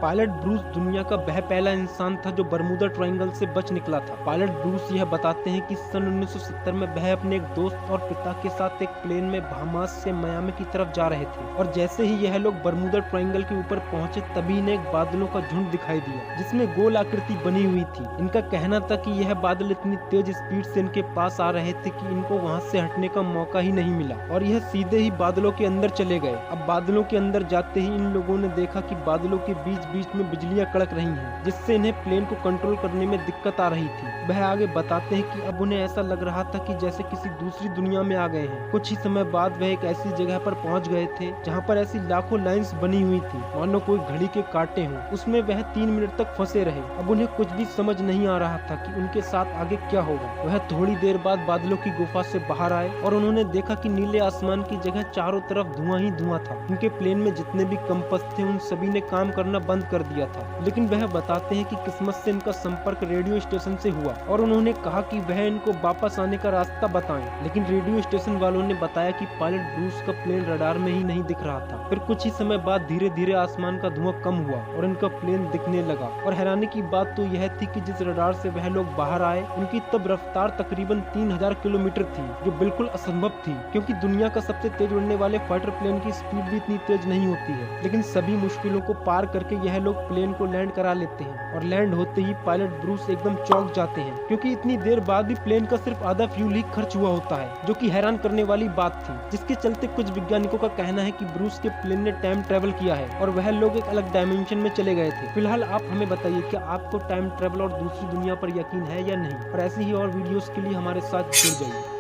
Pilot Bruce दुनिया का वह पहला इंसान था जो बरमूडा ट्रायंगल से बच निकला था। पायलट ब्रूस यह बताते हैं कि सन 1970 में वह अपने एक दोस्त और पिता के साथ एक प्लेन में बहामास से मियामी की तरफ जा रहे थे और जैसे ही यह लोग बरमूडा ट्रायंगल के ऊपर पहुंचे तभी इन्हें एक बादलों का झुंड दिखाई दिया जिसमें गोल आकृति बनी हुई थी। इनका कहना था कि यह बादल इतनी तेज स्पीड से इनके पास आ रहे थे कि इनको वहां से हटने का मौका ही नहीं मिला और यह सीधे ही बादलों के अंदर चले गए। अब बादलों के अंदर जाते ही इन लोगों ने देखा कि बादलों के बीच बीच में बिजलियां कड़क रही हैं जिससे इन्हें प्लेन को कंट्रोल करने में दिक्कत आ रही थी। वह आगे बताते हैं कि अब उन्हें ऐसा लग रहा था कि जैसे किसी दूसरी दुनिया में आ गए हैं। कुछ ही समय बाद वह एक ऐसी जगह पर पहुंच गए थे जहां पर ऐसी लाखों लाइंस बनी हुई थी मानो कोई घड़ी के कांटे हों। उसमें वह 3 मिनट तक फंसे रहे। अब उन्हें कुछ भी समझ नहीं आ रहा था कि उनके साथ आगे क्या होगा। वह थोड़ी देर बाद बादलों की गुफा से बाहर आए और उन्होंने देखा कि नीले आसमान की जगह चारों तरफ धुआं ही धुआं था। उनके प्लेन में जितने भी कंपस थे उन सभी ने काम करना बंद कर दिया था। लेकिन वह बताते हैं कि किस्मत से इनका संपर्क रेडियो स्टेशन से हुआ और उन्होंने कहा कि वह इनको वापस आने का रास्ता बताएं। लेकिन रेडियो स्टेशन वालों ने बताया कि पायलट ब्रूस का प्लेन रडार में ही नहीं दिख रहा था। फिर कुछ ही समय बाद धीरे धीरे आसमान का धुआं कम हुआ और इनका प्लेन दिखने लगा। और हैरानी की बात तो यह थी कि जिस रडार से वह लोग बाहर आए उनकी तब रफ्तार तकरीबन 3000 किलोमीटर थी जो बिल्कुल असंभव थी क्योंकि दुनिया का सबसे तेज उड़ने वाले फाइटर प्लेन की स्पीड भी इतनी तेज नहीं होती है। लेकिन सभी मुश्किलों को पार करके यह लोग प्लेन को लैंड करा लेते हैं और लैंड होते ही पायलट ब्रूस एकदम चौंक जाते हैं क्योंकि इतनी देर बाद भी प्लेन का सिर्फ आधा फ्यूल ही खर्च हुआ होता है जो कि हैरान करने वाली बात थी। जिसके चलते कुछ वैज्ञानिकों का कहना है कि ब्रूस के प्लेन ने टाइम ट्रेवल किया है और वह लोग एक अलग डायमेंशन में चले गए थे। फिलहाल आप हमें बताइए क्या आपको टाइम ट्रेवल और दूसरी दुनिया पर यकीन है या नहीं, और ऐसी ही और वीडियोस के लिए हमारे साथ जुड़ जाइए।